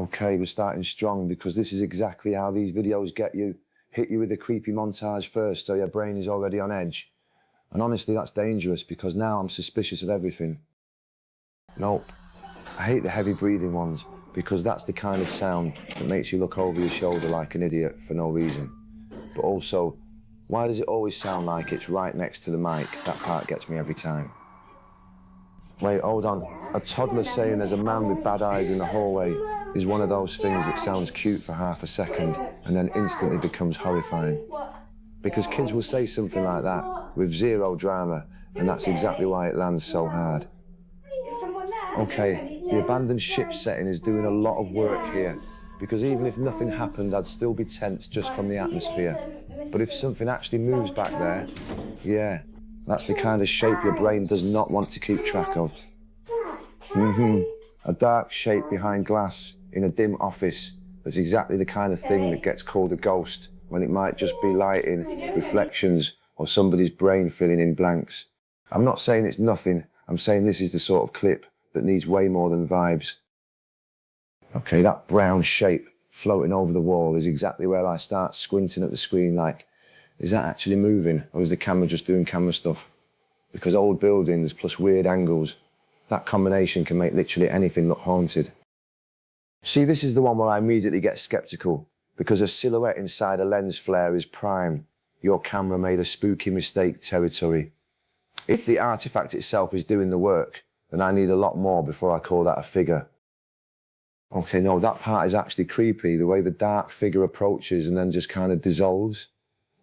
Okay, we're starting strong because this is exactly how these videos get you. Hit you with a creepy montage first so your brain is already on edge. And honestly, that's dangerous because now I'm suspicious of everything. Nope. I hate the heavy breathing ones because that's the kind of sound that makes you look over your shoulder like an idiot for no reason. But also, why does it always sound like it's right next to the mic? That part gets me every time. Wait, hold on. A toddler saying there's a man with bad eyes in the hallway is one of those things that sounds cute for half a second and then instantly becomes horrifying. Because kids will say something like that with zero drama, and that's exactly why it lands so hard. Okay, the abandoned ship setting is doing a lot of work here, because even if nothing happened, I'd still be tense just from the atmosphere. But if something actually moves back there, yeah, that's the kind of shape your brain does not want to keep track of. A dark shape behind glass in a dim office. That's exactly the kind of thing that gets called a ghost when it might just be lighting, reflections, or somebody's brain filling in blanks. I'm not saying it's nothing. I'm saying this is the sort of clip that needs way more than vibes. Okay, that brown shape floating over the wall is exactly where I start squinting at the screen like, is that actually moving, or is the camera just doing camera stuff? Because old buildings plus weird angles, that combination can make literally anything look haunted. See, this is the one where I immediately get skeptical, because a silhouette inside a lens flare is prime. Your camera made a spooky mistake territory. If the artifact itself is doing the work, then I need a lot more before I call that a figure. Okay, no, that part is actually creepy, the way the dark figure approaches and then just kind of dissolves.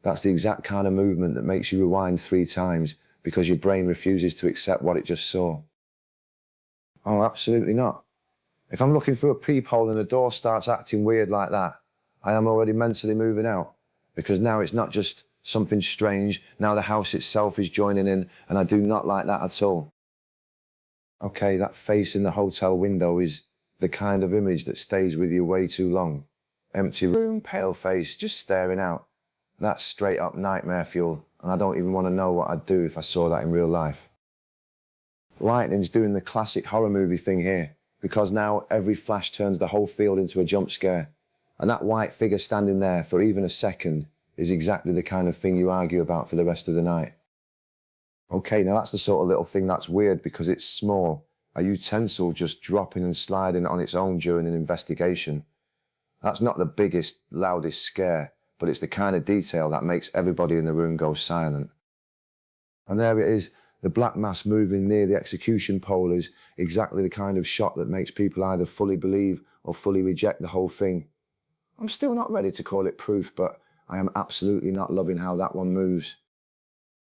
That's the exact kind of movement that makes you rewind 3 times because your brain refuses to accept what it just saw. Oh, absolutely not. If I'm looking through a peephole and the door starts acting weird like that, I am already mentally moving out, because now it's not just something strange, now the house itself is joining in, and I do not like that at all. Okay, that face in the hotel window is the kind of image that stays with you way too long. Empty room, pale face, just staring out. That's straight up nightmare fuel, and I don't even want to know what I'd do if I saw that in real life. Lightning's doing the classic horror movie thing here, because now every flash turns the whole field into a jump scare. And that white figure standing there for even a second is exactly the kind of thing you argue about for the rest of the night. Okay, now that's the sort of little thing that's weird because it's small, a utensil just dropping and sliding on its own during an investigation. That's not the biggest, loudest scare, but it's the kind of detail that makes everybody in the room go silent. And there it is, the black mass moving near the execution pole is exactly the kind of shot that makes people either fully believe or fully reject the whole thing. I'm still not ready to call it proof, but I am absolutely not loving how that one moves.